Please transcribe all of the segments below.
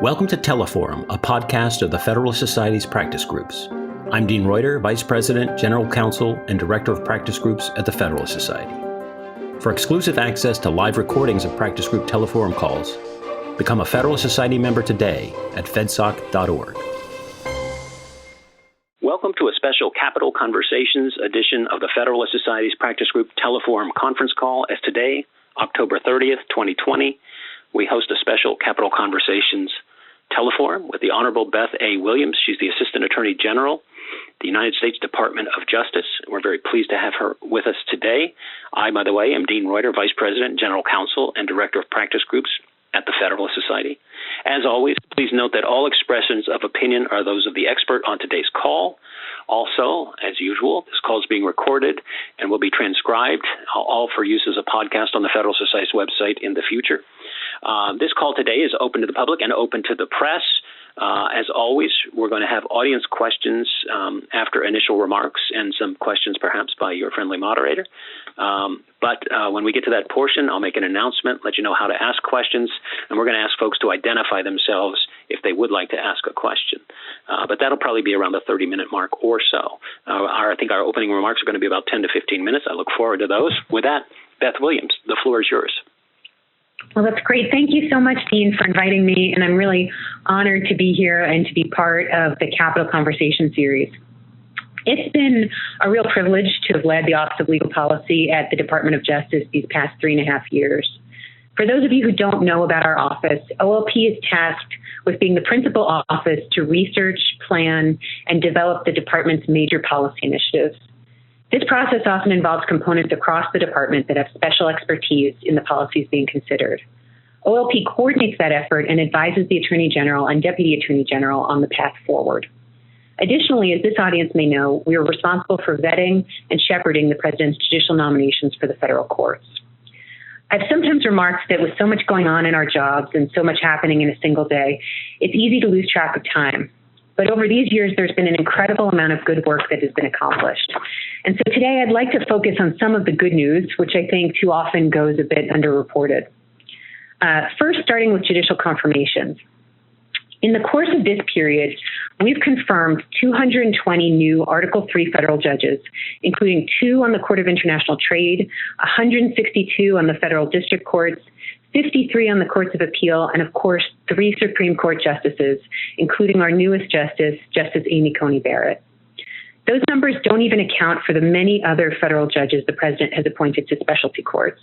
Welcome to Teleforum, a podcast of the Federalist Society's practice groups. I'm Dean Reuter, Vice President, General Counsel, and Director of Practice Groups at the Federalist Society. For exclusive access to live recordings of practice group Teleforum calls, become a Federalist Society member today at fedsoc.org. Welcome to a special Capital Conversations edition of the Federalist Society's practice group Teleforum conference call, as today, October 30th, 2020, we host a special Capital Conversations Teleforum with the Honorable Beth Williams. She's the Assistant Attorney General, the United States Department of Justice. We're very pleased to have her with us today. I, by the way, am Dean Reuter, Vice President, General Counsel, and Director of Practice Groups at the Federalist Society. As always, please note that all expressions of opinion are those of the expert on today's call. Also, as usual, this call is being recorded and will be transcribed, all for use as a podcast on the Federal Society's website in the future. This call today is open to the public and open to the press. As always, we're going to have audience questions after initial remarks and some questions perhaps by your friendly moderator. But when we get to that portion, I'll make an announcement, let you know how to ask questions, and we're going to ask folks to identify themselves if they would like to ask a question. But that'll probably be around the 30-minute mark or so. I think our opening remarks are going to be about 10 to 15 minutes. I look forward to those. With that, Beth Williams, the floor is yours. Well, that's great. Thank you so much, Dean, for inviting me, and I'm really honored to be here and to be part of the Capital Conversation series. It's been a real privilege to have led the Office of Legal Policy at the Department of Justice these past 3.5 years. For those of you who don't know about our office, OLP is tasked with being the principal office to research, plan, and develop the department's major policy initiatives. This process often involves components across the department that have special expertise in the policies being considered. OLP coordinates that effort and advises the Attorney General and Deputy Attorney General on the path forward. Additionally, as this audience may know, we are responsible for vetting and shepherding the President's judicial nominations for the federal courts. I've sometimes remarked that with so much going on in our jobs and so much happening in a single day, it's easy to lose track of time. But over these years, there's been an incredible amount of good work that has been accomplished. And so today I'd like to focus on some of the good news, which I think too often goes a bit underreported. First, starting with judicial confirmations. In the course of this period, we've confirmed 220 new Article III federal judges, including 2 on the Court of International Trade, 162 on the federal district courts, 53 on the Courts of Appeal, and of course, 3 Supreme Court justices, including our newest justice, Justice Amy Coney Barrett. Those numbers don't even account for the many other federal judges the President has appointed to specialty courts.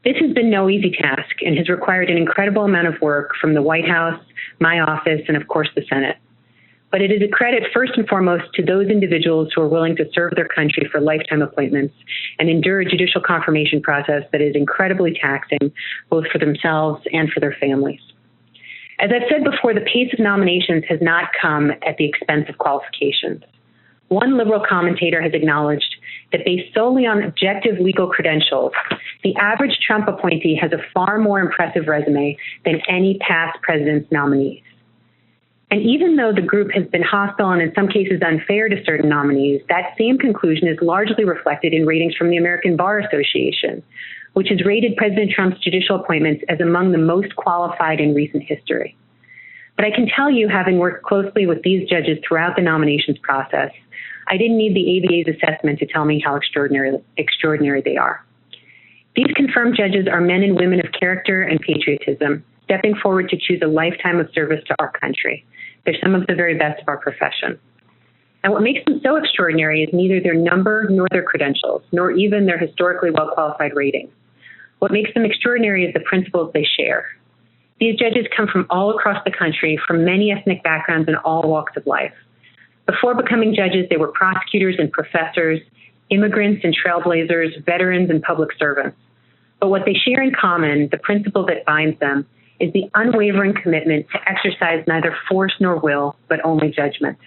This has been no easy task and has required an incredible amount of work from the White House, my office, and of course the Senate. But it is a credit first and foremost to those individuals who are willing to serve their country for lifetime appointments and endure a judicial confirmation process that is incredibly taxing, both for themselves and for their families. As I've said before, the pace of nominations has not come at the expense of qualifications. One liberal commentator has acknowledged that based solely on objective legal credentials, the average Trump appointee has a far more impressive resume than any past president's nominees. And even though the group has been hostile and in some cases unfair to certain nominees, that same conclusion is largely reflected in ratings from the American Bar Association, which has rated President Trump's judicial appointments as among the most qualified in recent history. But I can tell you, having worked closely with these judges throughout the nominations process, I didn't need the ABA's assessment to tell me how extraordinary they are. These confirmed judges are men and women of character and patriotism, stepping forward to choose a lifetime of service to our country. They're some of the very best of our profession. And what makes them so extraordinary is neither their number nor their credentials, nor even their historically well-qualified ratings. What makes them extraordinary is the principles they share. These judges come from all across the country, from many ethnic backgrounds and all walks of life. Before becoming judges, they were prosecutors and professors, immigrants and trailblazers, veterans and public servants. But what they share in common, the principle that binds them, is the unwavering commitment to exercise neither force nor will, but only judgment.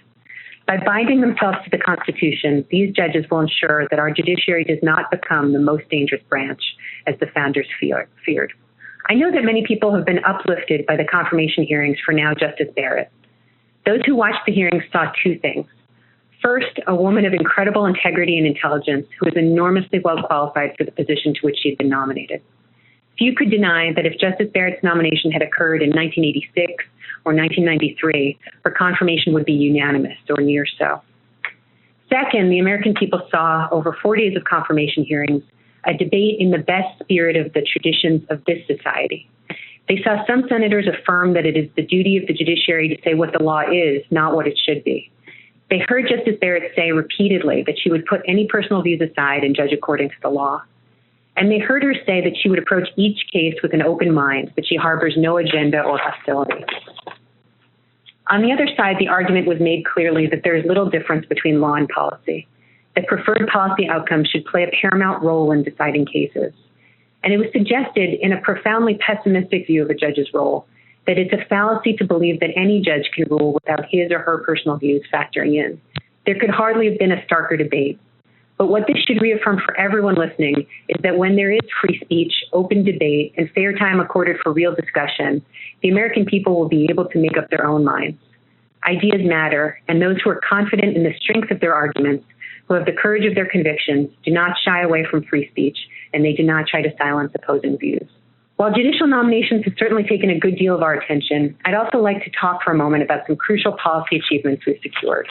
By binding themselves to the Constitution, these judges will ensure that our judiciary does not become the most dangerous branch, as the founders feared. I know that many people have been uplifted by the confirmation hearings for now Justice Barrett. Those who watched the hearings saw 2 things. First, a woman of incredible integrity and intelligence who is enormously well qualified for the position to which she had been nominated. Few could deny that if Justice Barrett's nomination had occurred in 1986 or 1993, her confirmation would be unanimous or near so. Second, the American people saw over 4 days of confirmation hearings a debate in the best spirit of the traditions of this society. They saw some senators affirm that it is the duty of the judiciary to say what the law is, not what it should be. They heard Justice Barrett say repeatedly that she would put any personal views aside and judge according to the law. And they heard her say that she would approach each case with an open mind, that she harbors no agenda or hostility. On the other side, the argument was made clearly that there is little difference between law and policy, that preferred policy outcomes should play a paramount role in deciding cases. And it was suggested in a profoundly pessimistic view of a judge's role that it's a fallacy to believe that any judge can rule without his or her personal views factoring in. There could hardly have been a starker debate. But what this should reaffirm for everyone listening is that when there is free speech, open debate, and fair time accorded for real discussion, the American people will be able to make up their own minds. Ideas matter, and those who are confident in the strength of their arguments, who have the courage of their convictions, do not shy away from free speech, and they do not try to silence opposing views. While judicial nominations have certainly taken a good deal of our attention, I'd also like to talk for a moment about some crucial policy achievements we've secured.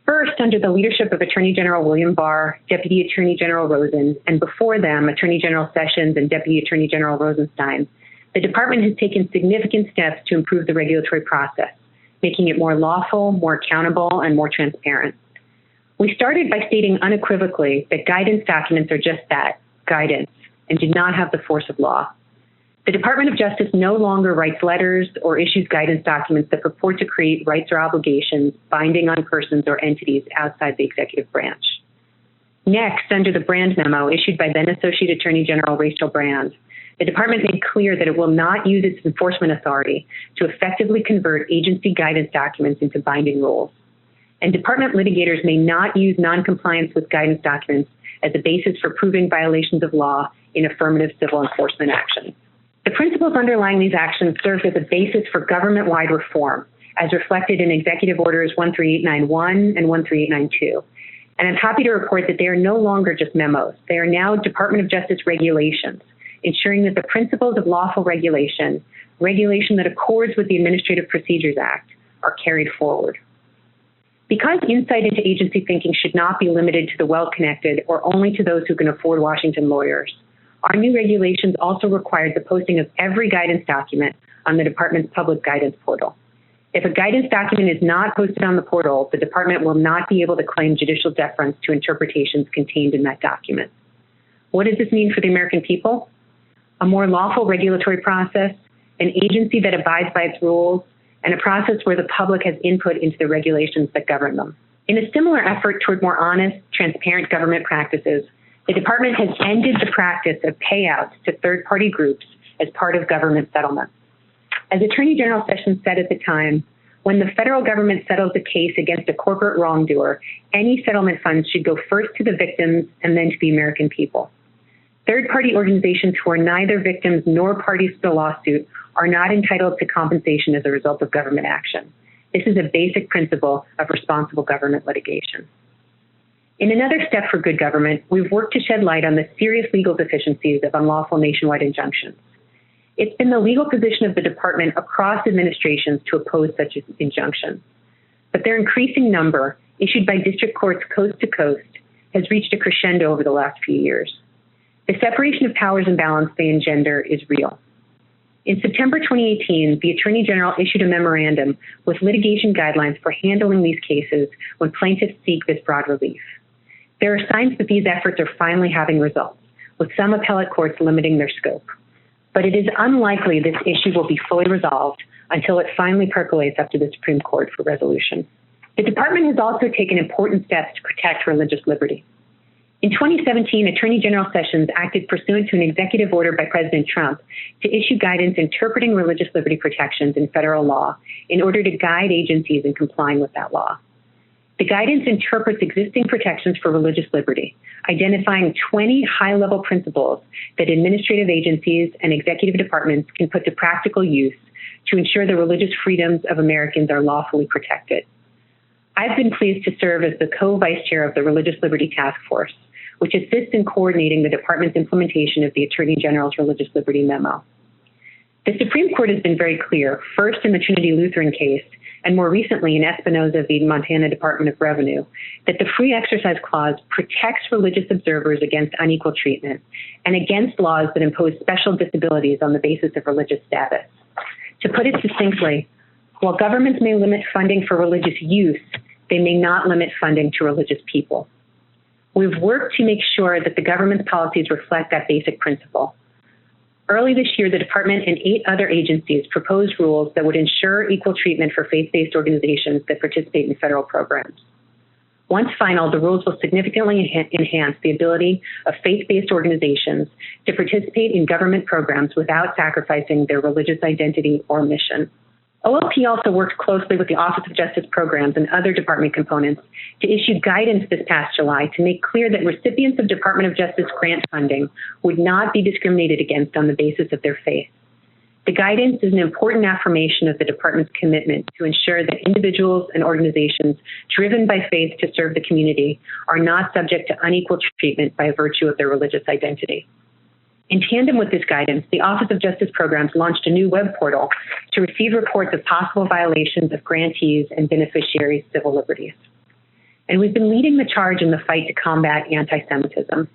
First, under the leadership of Attorney General William Barr, Deputy Attorney General Rosen, and before them, Attorney General Sessions and Deputy Attorney General Rosenstein, the department has taken significant steps to improve the regulatory process, making it more lawful, more accountable, and more transparent. We started by stating unequivocally that guidance documents are just that, guidance, and do not have the force of law. The Department of Justice no longer writes letters or issues guidance documents that purport to create rights or obligations binding on persons or entities outside the executive branch. Next, under the Brand memo issued by then Associate Attorney General Rachel Brand, the department made clear that it will not use its enforcement authority to effectively convert agency guidance documents into binding rules. And department litigators may not use noncompliance with guidance documents as a basis for proving violations of law in affirmative civil enforcement actions. The principles underlying these actions served as a basis for government-wide reform, as reflected in Executive Orders 13891 and 13892. And I'm happy to report that they are no longer just memos. They are now Department of Justice regulations, ensuring that the principles of lawful regulation, regulation that accords with the Administrative Procedures Act, are carried forward. Because insight into agency thinking should not be limited to the well-connected or only to those who can afford Washington lawyers, our new regulations also required the posting of every guidance document on the department's public guidance portal. If a guidance document is not posted on the portal, the department will not be able to claim judicial deference to interpretations contained in that document. What does this mean for the American people? A more lawful regulatory process, an agency that abides by its rules, and a process where the public has input into the regulations that govern them. In a similar effort toward more honest, transparent government practices, the department has ended the practice of payouts to third-party groups as part of government settlements. As Attorney General Sessions said at the time, when the federal government settles a case against a corporate wrongdoer, any settlement funds should go first to the victims and then to the American people. Third-party organizations who are neither victims nor parties to the lawsuit are not entitled to compensation as a result of government action. This is a basic principle of responsible government litigation. In another step for good government, we've worked to shed light on the serious legal deficiencies of unlawful nationwide injunctions. It's been the legal position of the department across administrations to oppose such injunctions. But their increasing number, issued by district courts coast to coast, has reached a crescendo over the last few years. The separation of powers imbalance they engender is real. In September 2018, the Attorney General issued a memorandum with litigation guidelines for handling these cases when plaintiffs seek this broad relief. There are signs that these efforts are finally having results, with some appellate courts limiting their scope. But it is unlikely this issue will be fully resolved until it finally percolates up to the Supreme Court for resolution. The department has also taken important steps to protect religious liberty. In 2017, Attorney General Sessions acted pursuant to an executive order by President Trump to issue guidance interpreting religious liberty protections in federal law in order to guide agencies in complying with that law. The guidance interprets existing protections for religious liberty, identifying 20 high-level principles that administrative agencies and executive departments can put to practical use to ensure the religious freedoms of Americans are lawfully protected. I've been pleased to serve as the co-vice chair of the Religious Liberty Task Force, which assists in coordinating the department's implementation of the Attorney General's Religious Liberty Memo. The Supreme Court has been very clear, first in the Trinity Lutheran case, and more recently in Espinoza v. Montana Department of Revenue, that the Free Exercise Clause protects religious observers against unequal treatment and against laws that impose special disabilities on the basis of religious status. To put it succinctly, while governments may limit funding for religious use, they may not limit funding to religious people. We've worked to make sure that the government's policies reflect that basic principle. Early this year, the department and 8 other agencies proposed rules that would ensure equal treatment for faith-based organizations that participate in federal programs. Once final, the rules will significantly enhance the ability of faith-based organizations to participate in government programs without sacrificing their religious identity or mission. OLP also worked closely with the Office of Justice Programs and other department components to issue guidance this past July to make clear that recipients of Department of Justice grant funding would not be discriminated against on the basis of their faith. The guidance is an important affirmation of the department's commitment to ensure that individuals and organizations driven by faith to serve the community are not subject to unequal treatment by virtue of their religious identity. In tandem with this guidance, the Office of Justice Programs launched a new web portal to receive reports of possible violations of grantees' and beneficiaries' civil liberties. And we've been leading the charge in the fight to combat anti-Semitism.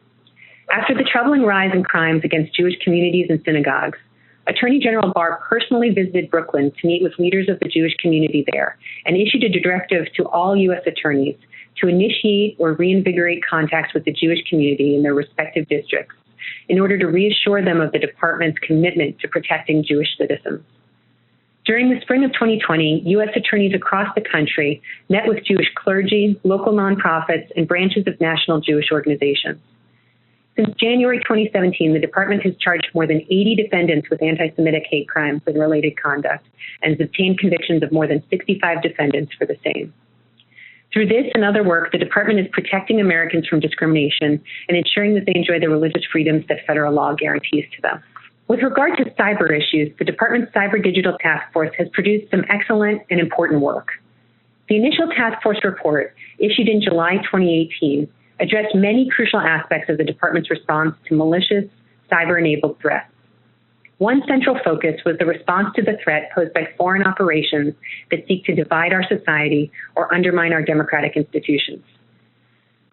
After the troubling rise in crimes against Jewish communities and synagogues, Attorney General Barr personally visited Brooklyn to meet with leaders of the Jewish community there and issued a directive to all U.S. attorneys to initiate or reinvigorate contacts with the Jewish community in their respective districts in order to reassure them of the department's commitment to protecting Jewish citizens. During the spring of 2020, U.S. attorneys across the country met with Jewish clergy, local nonprofits, and branches of national Jewish organizations. Since January 2017, the department has charged more than 80 defendants with anti-Semitic hate crimes and related conduct, and has obtained convictions of more than 65 defendants for the same. Through this and other work, the department is protecting Americans from discrimination and ensuring that they enjoy the religious freedoms that federal law guarantees to them. With regard to cyber issues, the department's Cyber Digital Task Force has produced some excellent and important work. The initial task force report, issued in July 2018, addressed many crucial aspects of the department's response to malicious, cyber-enabled threats. One central focus was the response to the threat posed by foreign operations that seek to divide our society or undermine our democratic institutions.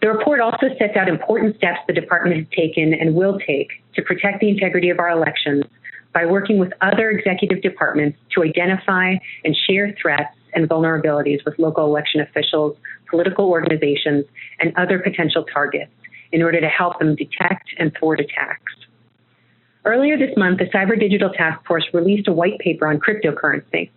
The report also sets out important steps the department has taken and will take to protect the integrity of our elections by working with other executive departments to identify and share threats and vulnerabilities with local election officials, political organizations, and other potential targets in order to help them detect and thwart attacks. Earlier this month, the Cyber Digital Task Force released a white paper on cryptocurrency.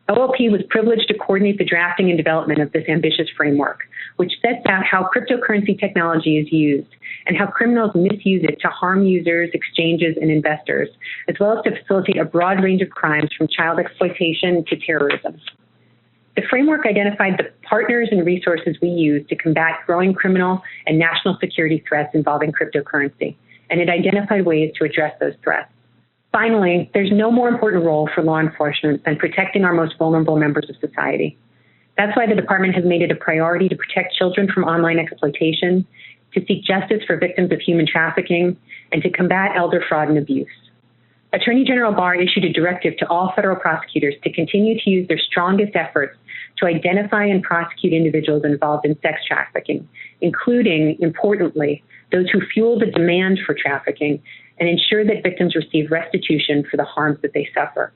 OLP was privileged to coordinate the drafting and development of this ambitious framework, which sets out how cryptocurrency technology is used and how criminals misuse it to harm users, exchanges, and investors, as well as to facilitate a broad range of crimes from child exploitation to terrorism. The framework identified the partners and resources we use to combat growing criminal and national security threats involving cryptocurrency, and it identified ways to address those threats. Finally, there's no more important role for law enforcement than protecting our most vulnerable members of society. That's why the department has made it a priority to protect children from online exploitation, to seek justice for victims of human trafficking, and to combat elder fraud and abuse. Attorney General Barr issued a directive to all federal prosecutors to continue to use their strongest efforts to identify and prosecute individuals involved in sex trafficking, including, importantly, those who fuel the demand for trafficking, and ensure that victims receive restitution for the harms that they suffer.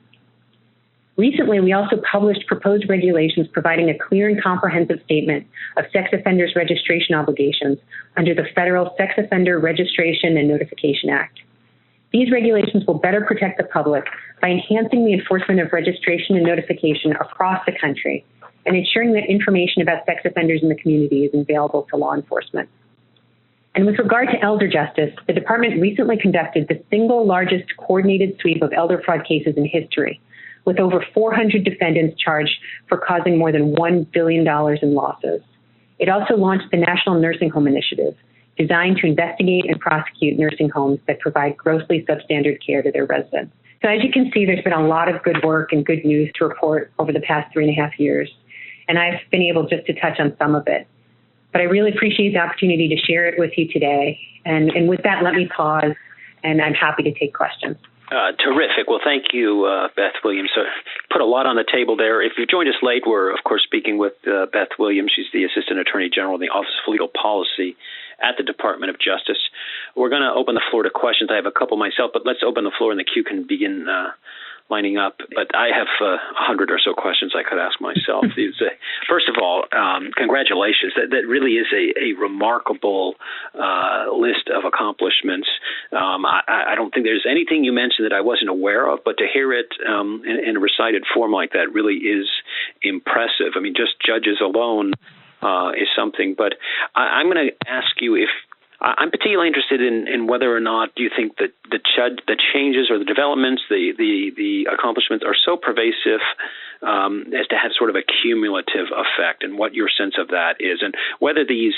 Recently, we also published proposed regulations providing a clear and comprehensive statement of sex offenders' registration obligations under the Federal Sex Offender Registration and Notification Act. These regulations will better protect the public by enhancing the enforcement of registration and notification across the country and ensuring that information about sex offenders in the community is available to law enforcement. And with regard to elder justice, the department recently conducted the single largest coordinated sweep of elder fraud cases in history, with over 400 defendants charged for causing more than $1 billion in losses. It also launched the National Nursing Home Initiative, designed to investigate and prosecute nursing homes that provide grossly substandard care to their residents. So as you can see, there's been a lot of good work and good news to report over the past 3.5 years, and I've been able just to touch on some of it. But I really appreciate the opportunity to share it with you today. And with that, let me pause, and I'm happy to take questions. Terrific. Well, thank you, Beth Williams. Put a lot on the table there. If you've joined us late, we're, of course, speaking with Beth Williams. She's the Assistant Attorney General in the Office of Legal Policy at the Department of Justice. We're going to open the floor to questions. I have a couple myself, but let's open the floor and the queue can begin lining up. But I have 100 or so questions I could ask myself. First of all, congratulations. That really is a remarkable list of accomplishments. I don't think there's anything you mentioned that I wasn't aware of, but to hear it in a recited form like that really is impressive. I mean, just judges alone is something. But I'm going to ask you if I'm particularly interested in whether or not do you think that the changes or the developments, the accomplishments are so pervasive as to have sort of a cumulative effect, and what your sense of that is, and whether these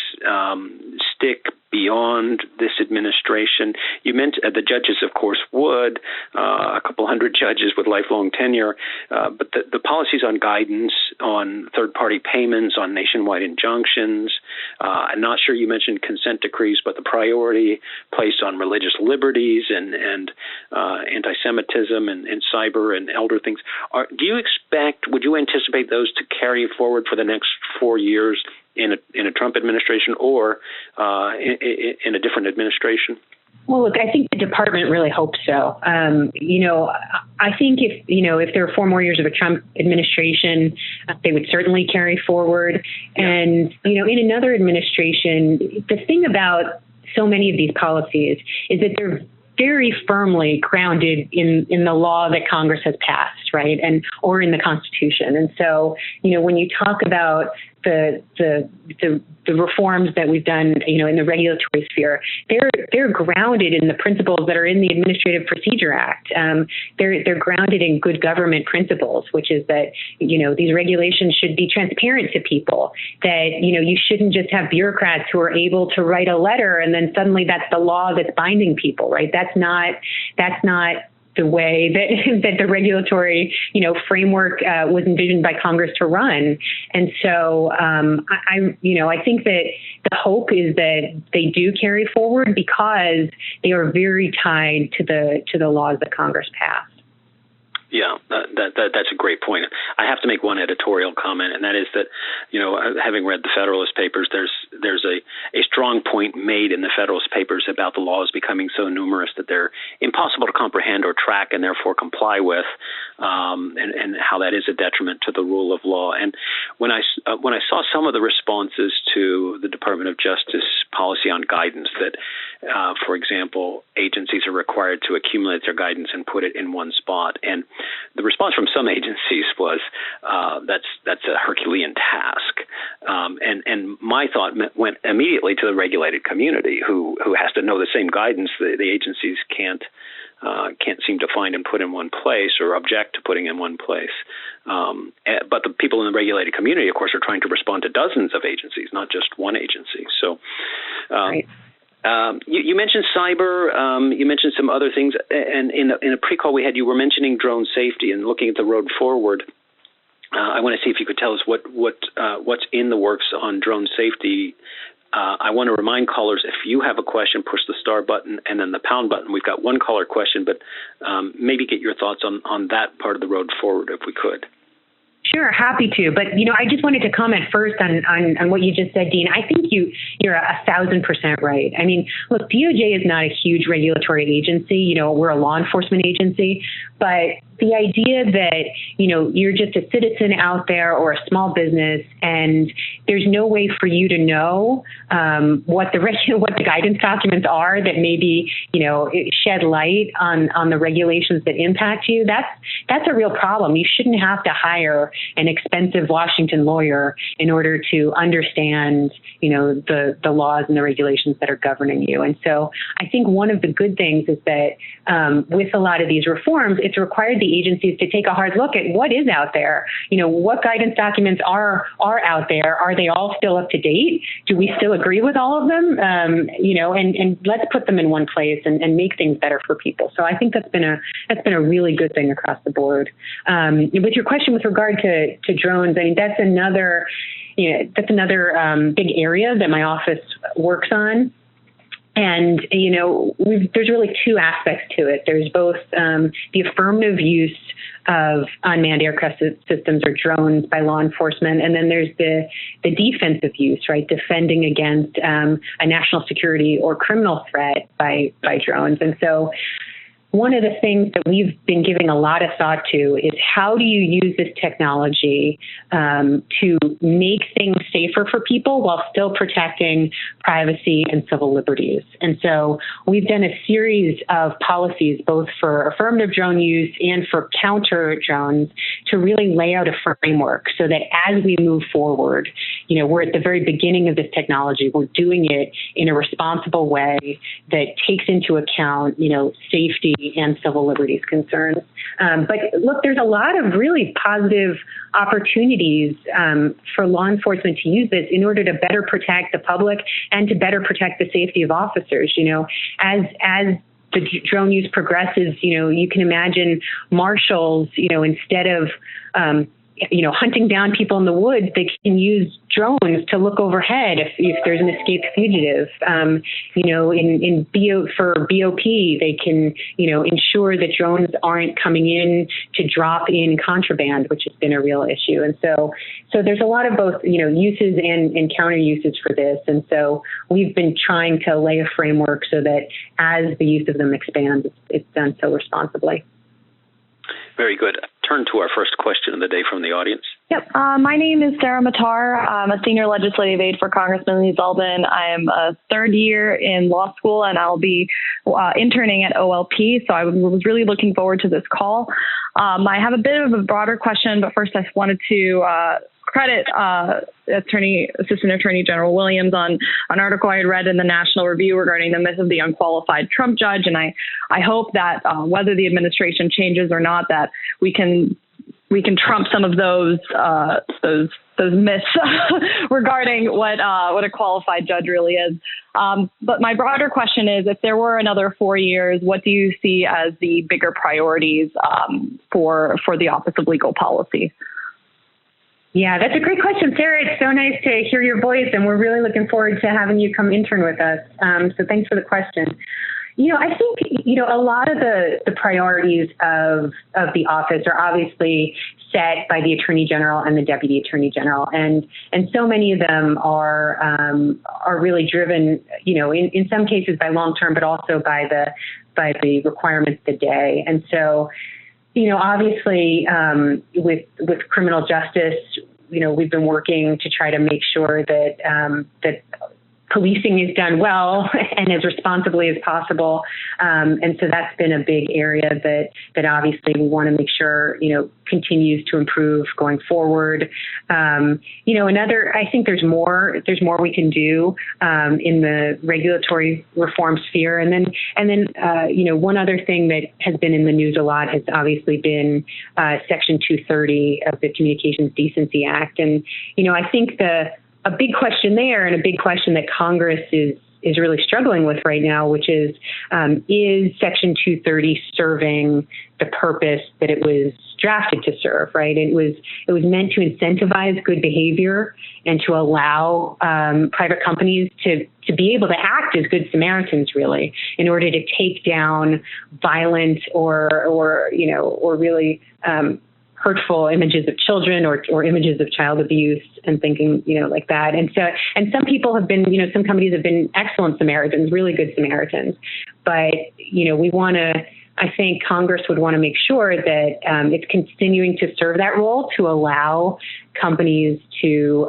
stick beyond this administration. You mentioned the judges, of course, would, a couple hundred judges with lifelong tenure, but the policies on guidance, on third-party payments, on nationwide injunctions, I'm not sure you mentioned consent decrees, but the priority placed on religious liberties and anti-Semitism and cyber and elder things. Would you anticipate those to carry forward for the next 4 years in a Trump administration or in a different administration? Well, look, I think the department really hopes so. I think if there are 4 more years of a Trump administration, they would certainly carry forward. And, in another administration, the thing about so many of these policies is that they're very firmly grounded in the law that Congress has passed, right, or in the Constitution. And so, when you talk about the reforms that we've done, in the regulatory sphere, they're grounded in the principles that are in the Administrative Procedure Act. They're grounded in good government principles, which is that these regulations should be transparent to people. That you shouldn't just have bureaucrats who are able to write a letter and then suddenly that's the law that's binding people, right? That's not the way that the regulatory, framework was envisioned by Congress to run. And so I think that the hope is that they do carry forward because they are very tied to the laws that Congress passed. Yeah, that's a great point. I have to make one editorial comment, and that is that, having read the Federalist Papers, there's a strong point made in the Federalist Papers about the laws becoming so numerous that they're impossible to comprehend or track and therefore comply with, and how that is a detriment to the rule of law. And when I saw some of the responses to the Department of Justice policy on guidance, that, for example, agencies are required to accumulate their guidance and put it in one spot, and the response from some agencies was that's a Herculean task, and my thought went immediately to the regulated community who has to know the same guidance the agencies can't seem to find and put in one place, or object to putting in one place. But the people in the regulated community, of course, are trying to respond to dozens of agencies, not just one agency. So. Right. You mentioned cyber. You mentioned some other things, and in a pre-call we had, you were mentioning drone safety and looking at the road forward. I want to see if you could tell us what's in the works on drone safety. I want to remind callers, if you have a question, push the star button and then the pound button. We've got one caller question, but maybe get your thoughts on that part of the road forward if we could. Sure, happy to. But, I just wanted to comment first on what you just said, Dean. I think you're 1,000% right. I mean, look, DOJ is not a huge regulatory agency. We're a law enforcement agency. But the idea that, you're just a citizen out there or a small business and there's no way for you to know what the guidance documents are that maybe, shed light on the regulations that impact you, that's a real problem. You shouldn't have to hire an expensive Washington lawyer in order to understand, the laws and the regulations that are governing you. And so I think one of the good things is that with a lot of these reforms, it's required the agencies to take a hard look at what is out there. What guidance documents are out there? Are they all still up to date? Do we still agree with all of them? And let's put them in one place and make things better for people. So I think that's been a really good thing across the board. With your question with regard to drones, I mean, that's another big area that my office works on. And, there's really two aspects to it. There's both the affirmative use of unmanned aircraft systems or drones by law enforcement, and then there's the defensive use, right, defending against a national security or criminal threat by drones. And so one of the things that we've been giving a lot of thought to is how do you use this technology to make things safer for people while still protecting privacy and civil liberties. And so we've done a series of policies, both for affirmative drone use and for counter drones, to really lay out a framework so that as we move forward, we're at the very beginning of this technology. We're doing it in a responsible way that takes into account, safety and civil liberties concerns. But look, there's a lot of really positive opportunities for law enforcement to use this in order to better protect the public and to better protect the safety of officers. As the drone use progresses, you can imagine marshals, instead of hunting down people in the woods, they can use drones to look overhead if there's an escaped fugitive. For BOP, they can, ensure that drones aren't coming in to drop in contraband, which has been a real issue. And so there's a lot of both, uses and counter uses for this. And so we've been trying to lay a framework so that as the use of them expands, it's done so responsibly. Very good. Turn to our first question of the day from the audience. Yep. My name is Sarah Matar. I'm a senior legislative aide for Congressman Lee Zeldin. I am a third year in law school, and I'll be interning at OLP. So I was really looking forward to this call. I have a bit of a broader question, but first I wanted to credit Assistant Attorney General Williams on an article I had read in the National Review regarding the myth of the unqualified Trump judge. And I hope that whether the administration changes or not, that we can trump some of those myths regarding what a qualified judge really is. But my broader question is, if there were another 4 years, what do you see as the bigger priorities for the Office of Legal Policy? Yeah, that's a great question, Sarah. It's so nice to hear your voice, and we're really looking forward to having you come intern with us. So thanks for the question. I think, a lot of the priorities of the office are obviously set by the Attorney General and the Deputy Attorney General. And so many of them are really driven, in some cases by long-term, but also by the requirements of the day. And so, obviously, with criminal justice, we've been working to try to make sure that policing is done well and as responsibly as possible. And so that's been a big area that obviously we want to make sure, continues to improve going forward. I think there's more we can do in the regulatory reform sphere. And then one other thing that has been in the news a lot has obviously been Section 230 of the Communications Decency Act. And, I think a big question there, and a big question that Congress is really struggling with right now, which is Section 230 serving the purpose that it was drafted to serve, right? It was meant to incentivize good behavior and to allow private companies to be able to act as good Samaritans, really, in order to take down violent or really hurtful images of children or images of child abuse and thinking, like that. And some people have been, some companies have been excellent Samaritans, really good Samaritans. But, I think Congress would want to make sure that it's continuing to serve that role to allow companies to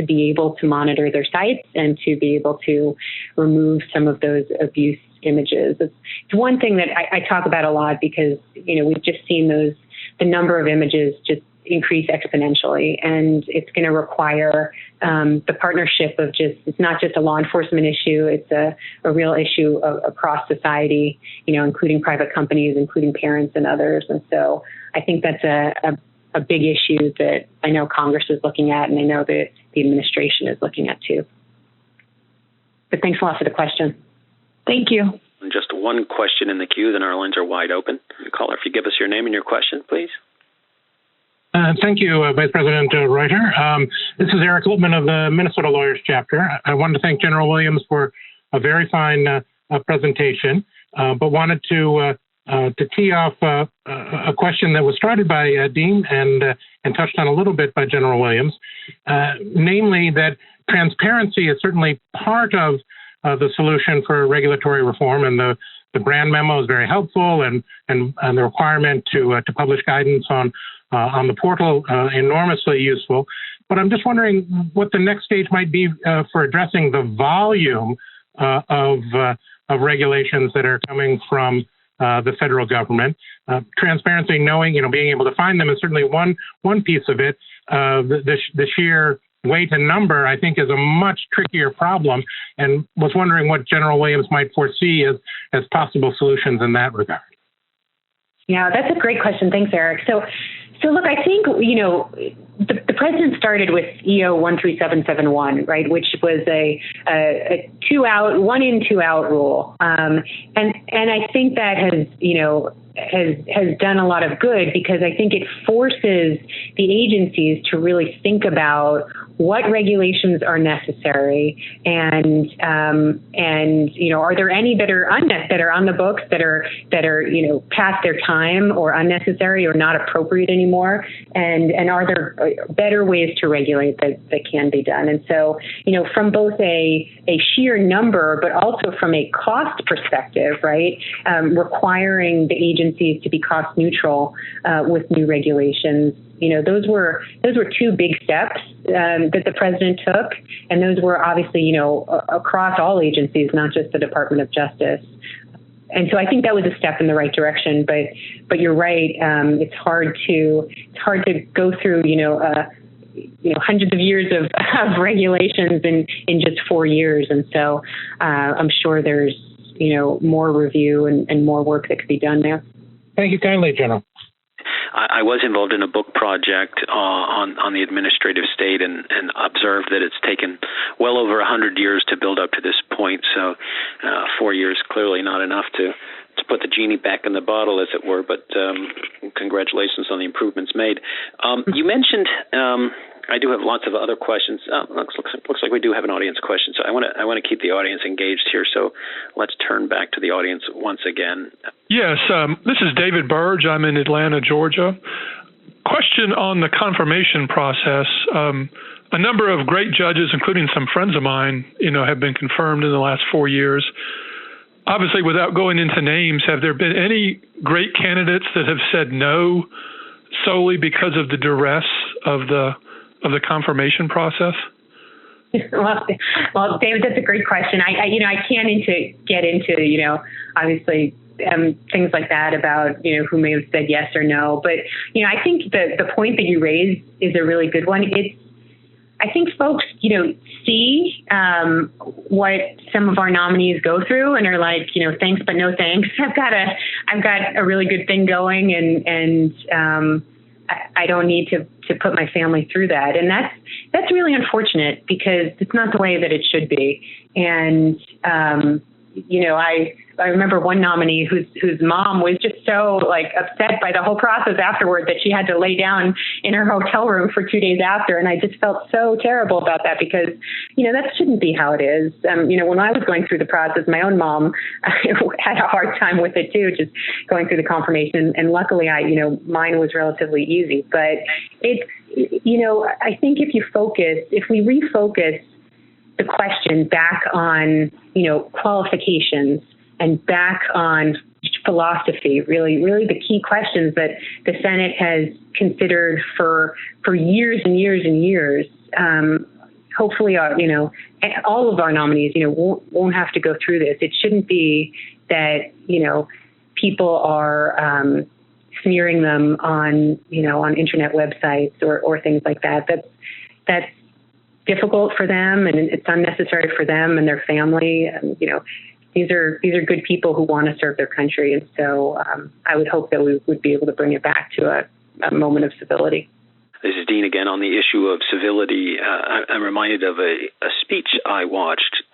be able to monitor their sites and to be able to remove some of those abuse images. It's one thing that I talk about a lot because, we've just seen the number of images just increase exponentially, and it's going to require the partnership of it's not just a law enforcement issue, it's a real issue across society, including private companies, including parents and others. And so I think that's a big issue that I know Congress is looking at, and I know that the administration is looking at too. But thanks a lot for the question. Thank you. Just one question in the queue, then our lines are wide open. Caller, if you give us your name and your question, please. Thank you, Vice President Reuter. This is Eric Lippman of the Minnesota Lawyers Chapter. I wanted to thank General Williams for a very fine presentation, but wanted to tee off a question that was started by Dean and touched on a little bit by General Williams, namely that transparency is certainly part of the solution for regulatory reform, and the Brand memo is very helpful, and the requirement to publish guidance on the portal enormously useful. But I'm just wondering what the next stage might be for addressing the volume of regulations that are coming from the federal government. Transparency, knowing, being able to find them is certainly one piece of it. The sheer weight and number, I think, is a much trickier problem, and was wondering what General Williams might foresee as possible solutions in that regard. Yeah, that's a great question. Thanks, Eric. So look, I think, the president started with EO 13771, right, which was a 1 in, 2 out rule. And I think that has done a lot of good, because I think it forces the agencies to really think about what regulations are necessary, and are there any that are on the books that are past their time or unnecessary or not appropriate anymore, and are there better ways to regulate that can be done? And so, from both a sheer number, but also from a cost perspective, right, requiring the agencies to be cost neutral with new regulations. Those were 2 big steps that the president took, and those were obviously, across all agencies, not just the Department of Justice. And so I think that was a step in the right direction. But you're right. It's hard to go through, hundreds of years of regulations in just 4 years. And so I'm sure there's, more review and more work that could be done there. Thank you kindly, General. I was involved in a book project on the administrative state, and observed that it's taken well over 100 years to build up to this point. So 4 years clearly not enough to put the genie back in the bottle, as it were. But congratulations on the improvements made. You mentioned. I do have lots of other questions. Looks like we do have an audience question. So I want to keep the audience engaged here. So let's turn back to the audience once again. Yes, this is David Burge. I'm in Atlanta, Georgia. Question on the confirmation process. A number of great judges, including some friends of mine, have been confirmed in the last 4 years. Obviously, without going into names, have there been any great candidates that have said no solely because of the duress of the confirmation process? Well, David, that's a great question. I can't get into obviously things like that about who may have said yes or no. But I think the point that you raised is a really good one. I think folks see what some of our nominees go through and are like, thanks but no thanks. I've got a really good thing going, and I don't need to put my family through that. And that's really unfortunate, because it's not the way that it should be. And, I remember one nominee whose mom was just so upset by the whole process afterward that she had to lay down in her hotel room for 2 days after. And I just felt so terrible about that, because, that shouldn't be how it is. When I was going through the process, my own mom had a hard time with it too, just going through the confirmation. And luckily mine was relatively easy. But it's, I think if we refocus the question back on, qualifications and back on philosophy, really the key questions that the Senate has considered for years and years and years. Hopefully, all of our nominees, won't have to go through this. It shouldn't be that, people are smearing them on internet websites or things like that. That's difficult for them, and it's unnecessary for them and their family. These are good people who want to serve their country, and so I would hope that we would be able to bring it back to a moment of civility. This is Dean again on the issue of civility. I'm reminded of a speech I watched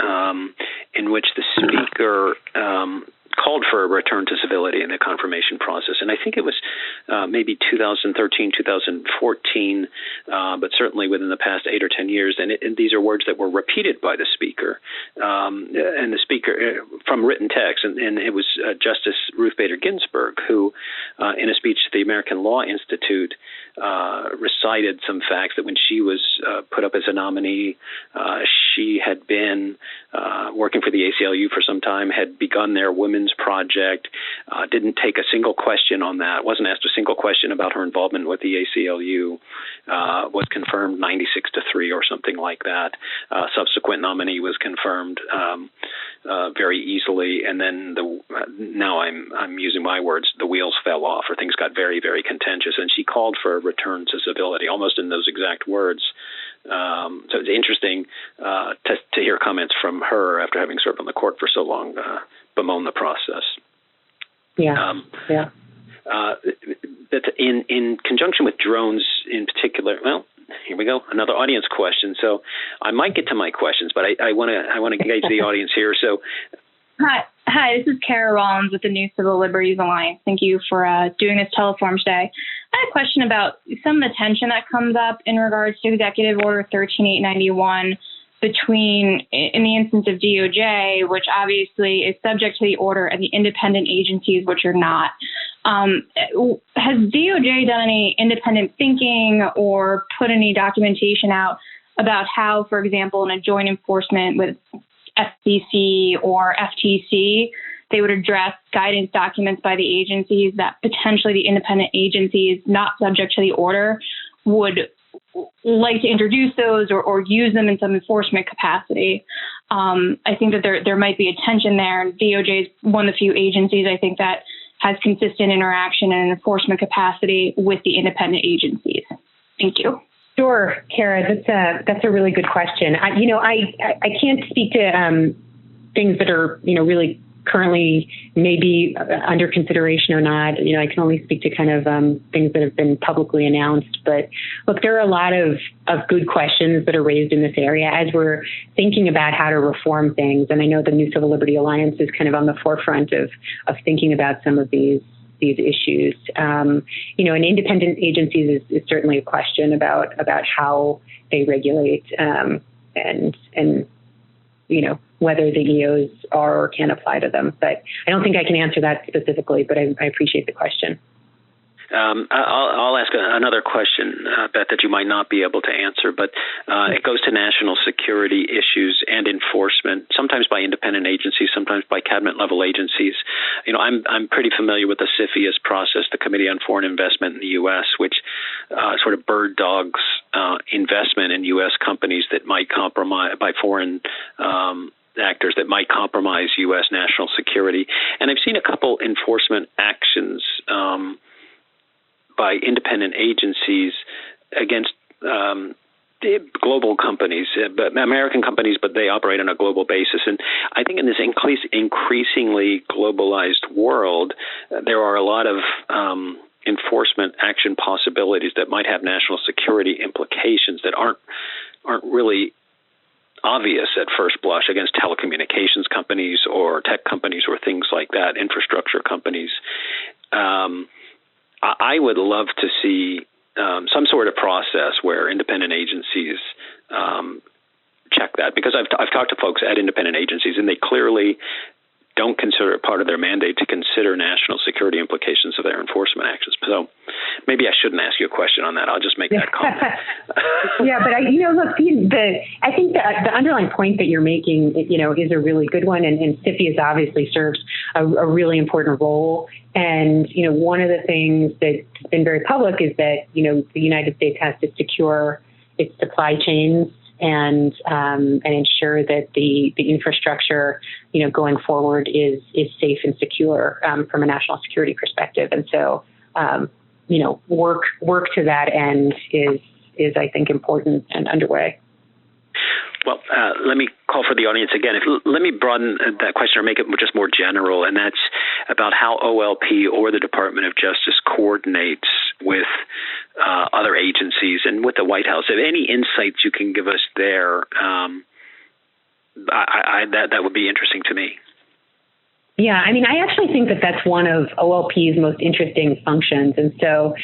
in which the speaker called for a return to civility in the confirmation process. And I think it was maybe 2013, 2014, but certainly within the past 8 or 10 years. And these are words that were repeated by the speaker, and the speaker from written text. And it was Justice Ruth Bader Ginsburg who, in a speech to the American Law Institute, recited some facts that when she was put up as a nominee, she had been working for the ACLU for some time, had begun their women's project, didn't take a single question on that, wasn't asked a single question about her involvement with the ACLU, was confirmed 96-3 or something like that. Subsequent nominee was confirmed very easily, and then now I'm using my words, the wheels fell off, or things got very, very contentious, and she called for a return to civility, almost in those exact words. So it's interesting to hear comments from her after having served on the court for so long bemoan the process. Yeah. But in conjunction with drones in particular, well, here we go, another audience question. So I might get to my questions, but I want to gauge the audience here. So. Hi, this is Kara Rollins with the New Civil Liberties Alliance. Thank you for doing this teleforum today. I had a question about some of the tension that comes up in regards to Executive Order 13891 between, in the instance of DOJ, which obviously is subject to the order, and the independent agencies, which are not. Has DOJ done any independent thinking or put any documentation out about how, for example, in a joint enforcement with FCC or FTC, they would address guidance documents by the agencies that potentially the independent agencies not subject to the order would like to introduce those or use them in some enforcement capacity? I think that there might be a tension there, and DOJ is one of the few agencies I think that has consistent interaction in an enforcement capacity with the independent agencies. Thank you. Sure, Kara, that's a really good question. I can't speak to things that are really currently maybe under consideration or not. I can only speak to kind of things that have been publicly announced. But look, there are a lot of good questions that are raised in this area as we're thinking about how to reform things. And I know the New Civil Liberty Alliance is kind of on the forefront of thinking about some of these issues. And independent agencies is certainly a question about how they regulate and whether the EOs are or can apply to them. But I don't think I can answer that specifically, but I appreciate the question. I'll ask another question, Beth, that you might not be able to answer, but it goes to national security issues and enforcement, sometimes by independent agencies, sometimes by cabinet-level agencies. I'm pretty familiar with the CFIUS process, the Committee on Foreign Investment in the U.S., which sort of bird dogs investment in U.S. companies that might compromise by foreign actors that might compromise U.S. national security. And I've seen a couple enforcement actions by independent agencies against global companies, American companies, but they operate on a global basis. And I think in this increasingly globalized world, there are a lot of enforcement action possibilities that might have national security implications that aren't really obvious at first blush against telecommunications companies or tech companies or things like that, infrastructure companies. I would love to see some sort of process where independent agencies check that, because I've talked to folks at independent agencies, and they clearly don't consider it part of their mandate to consider national security implications of their enforcement actions. So maybe I shouldn't ask you a question on that. I'll just make that comment. Yeah, but look, I think the underlying point that you're making, is a really good one, and CFIUS obviously serves a really important role. And one of the things that's been very public is that the United States has to secure its supply chains and ensure that the infrastructure, going forward is safe and secure from a national security perspective. And so, work to that end is I think important and underway. Well, let me call for the audience again. Let me broaden that question or make it just more general, and that's about how OLP or the Department of Justice coordinates with other agencies and with the White House. If any insights you can give us there, that would be interesting to me. Yeah, I mean, I actually think that that's one of OLP's most interesting functions. And so,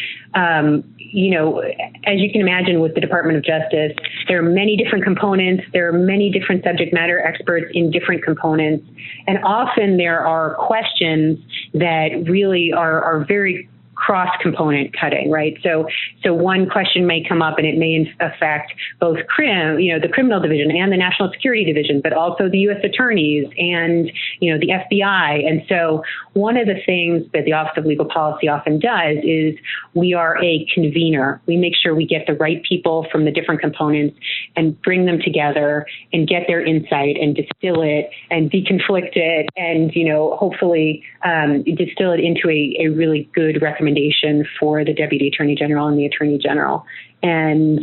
you know, as you can imagine with the Department of Justice, there are many different components. There are many different subject matter experts in different components. And often there are questions that really are very cross-component cutting, right? So one question may come up and it may affect both the criminal division and the national security division, but also the U.S. attorneys and, you know, the FBI. And so one of the things that the Office of Legal Policy often does is we are a convener. We make sure we get the right people from the different components and bring them together and get their insight and distill it and deconflict it and, you know, hopefully distill it into a really good recommendation for the Deputy Attorney General and the Attorney General. And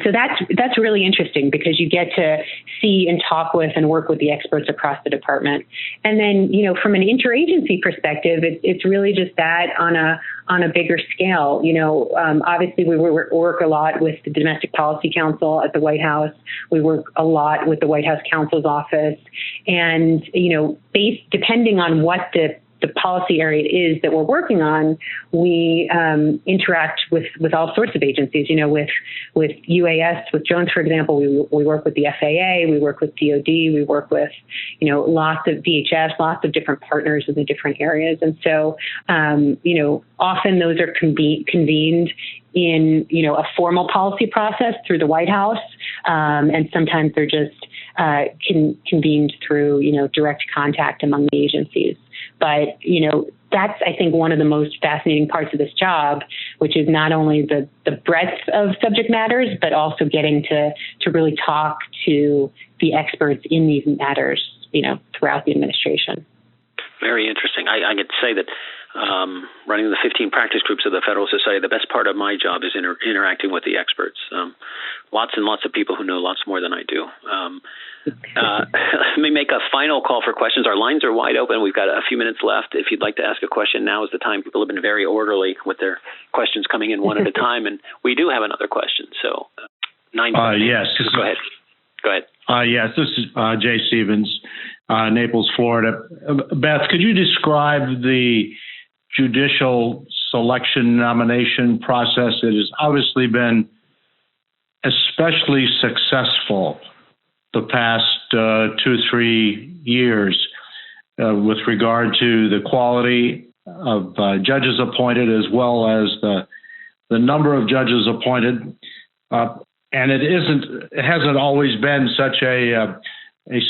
so that's really interesting because you get to see and talk with and work with the experts across the department. And then, you know, from an interagency perspective, it's really just that on a bigger scale. You know, obviously we work a lot with the Domestic Policy Council at the White House. We work a lot with the White House Counsel's Office, and, you know, depending on what the policy area is that we're working on, we interact with all sorts of agencies, you know, with UAS, with Jones, for example, we work with the FAA, we work with DOD, we work with, you know, lots of DHS, lots of different partners in the different areas. And so, you know, often those are convened in, you know, a formal policy process through the White House. And sometimes they're just convened through, you know, direct contact among the agencies. But, you know, that's, I think, one of the most fascinating parts of this job, which is not only the breadth of subject matters, but also getting to really talk to the experts in these matters, you know, throughout the administration. Very interesting. I could say that running the 15 practice groups of the Federalist Society, the best part of my job is interacting with the experts. Lots and lots of people who know lots more than I do. Let me make a final call for questions. Our lines are wide open. We've got a few minutes left. If you'd like to ask a question, now is the time. People have been very orderly with their questions coming in one at a time, and we do have another question. So, yes. Go ahead. Yes, this is Jay Stevens, Naples, Florida. Beth, could you describe the judicial selection nomination process that has obviously been especially successful the past 2-3 years with regard to the quality of judges appointed as well as the number of judges appointed. And it hasn't always been such a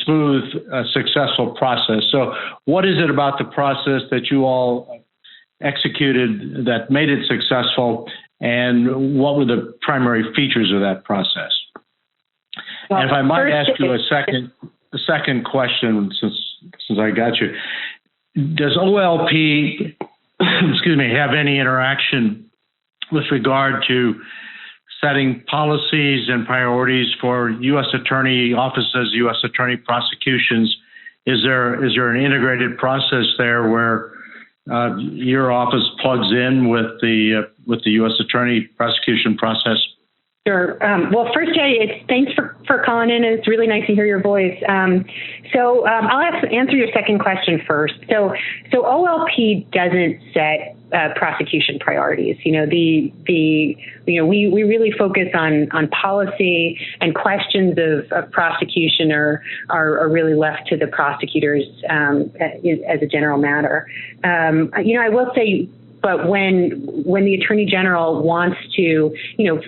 smooth, successful process. So what is it about the process that you all executed that made it successful, and what were the primary features of that process? Well, and if I might ask you a second question, since I got you, does OLP, have any interaction with regard to setting policies and priorities for U.S. attorney offices, U.S. attorney prosecutions? Is there an integrated process there where your office plugs in with the U.S. attorney prosecution process? Sure. Well, first, Jay, thanks for calling in. It's really nice to hear your voice. So I'll answer your second question first. So OLP doesn't set prosecution priorities. You know, we really focus on policy, and questions of prosecution are really left to the prosecutors as a general matter. I will say, but when the Attorney General wants to,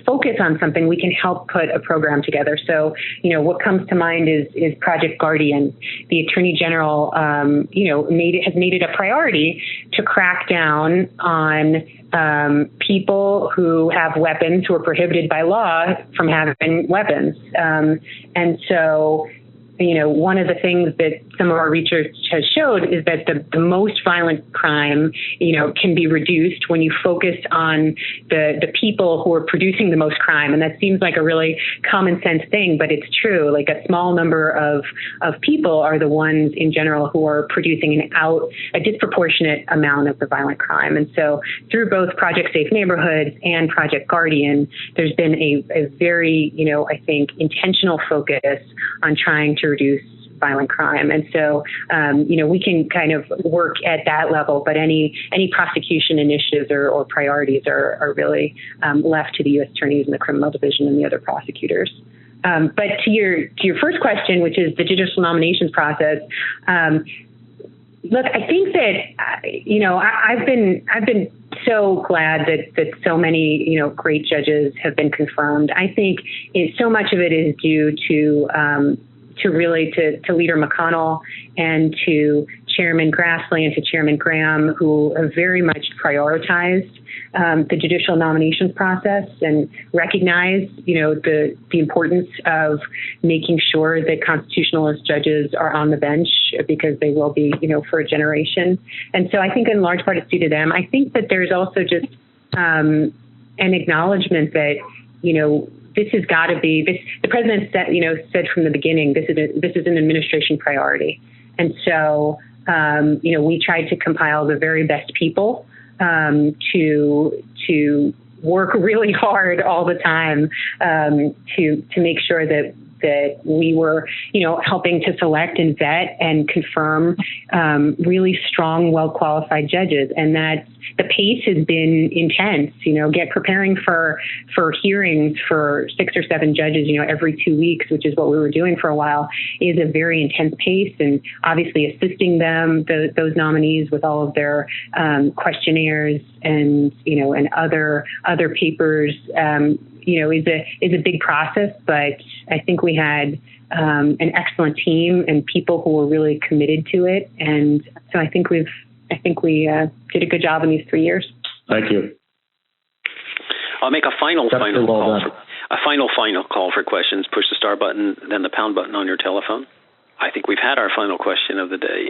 focus on something, we can help put a program together. So, what comes to mind is Project Guardian. The Attorney General, has made it a priority to crack down on people who have weapons, who are prohibited by law from having weapons. And so, one of the things that some of our research has showed is that the most violent crime, can be reduced when you focus on the people who are producing the most crime. And that seems like a really common sense thing, but it's true. Like, a small number of people are the ones in general who are producing a disproportionate amount of the violent crime. And so through both Project Safe Neighborhoods and Project Guardian, there's been a very, I think, intentional focus on trying to reduce violent crime. And so, we can kind of work at that level, but any prosecution initiatives or priorities are really left to the U.S. attorneys and the criminal division and the other prosecutors. But to your first question, which is the judicial nominations process, look, I think that I've been so glad that so many great judges have been confirmed. I think so much of it is due to Leader McConnell and to Chairman Grassley and to Chairman Graham, who have very much prioritized the judicial nominations process and recognized, the importance of making sure that constitutionalist judges are on the bench because they will be, for a generation. And so I think in large part it's due to them. I think that there's also just an acknowledgement that, this has got to be this. The president said from the beginning, this is an administration priority. And so, we tried to compile the very best people to work really hard all the time to make sure that we were, helping to select and vet and confirm really strong, well-qualified judges. And that the pace has been intense, preparing for hearings for 6 or 7 judges, every 2 weeks, which is what we were doing for a while, is a very intense pace. And obviously assisting them, those nominees, with all of their questionnaires and, and other papers, is a big process, but I think we had an excellent team and people who were really committed to it. And so I think we did a good job in these 3 years. Thank you. I'll make a final call for questions. Push the star button, then the pound button on your telephone. I think we've had our final question of the day.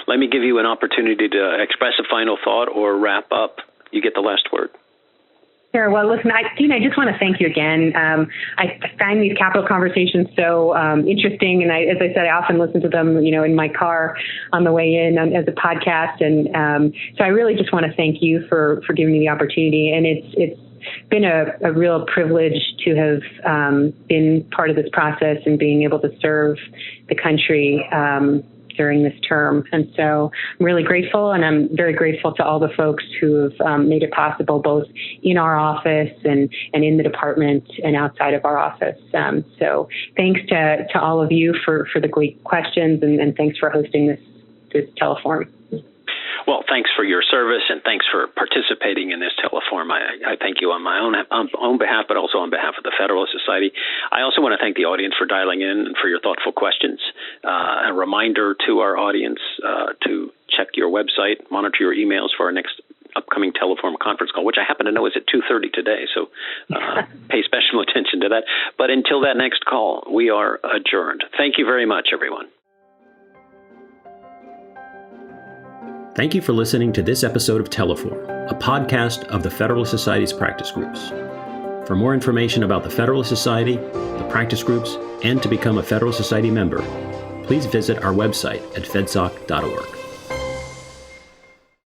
Let me give you an opportunity to express a final thought or wrap up. You get the last word. Sure. Well, listen, Dean, I just want to thank you again. I find these capital conversations so interesting, and as I said, I often listen to them, in my car on the way in as a podcast. And so I really just want to thank you for giving me the opportunity. And it's been a real privilege to have been part of this process and being able to serve the country during this term. And so I'm really grateful, and I'm very grateful to all the folks who have made it possible, both in our office and in the department and outside of our office. So thanks to all of you for the great questions, and thanks for hosting this teleforum. Well, thanks for your service, and thanks for participating in this teleforum. I thank you on my own behalf, but also on behalf of the Federalist Society. I also want to thank the audience for dialing in and for your thoughtful questions. A reminder to our audience to check your website, monitor your emails for our next upcoming teleforum conference call, which I happen to know is at 2:30 today, so pay special attention to that. But until that next call, we are adjourned. Thank you very much, everyone. Thank you for listening to this episode of Teleforum, a podcast of the Federalist Society's practice groups. For more information about the Federalist Society, the practice groups, and to become a Federalist Society member, please visit our website at fedsoc.org.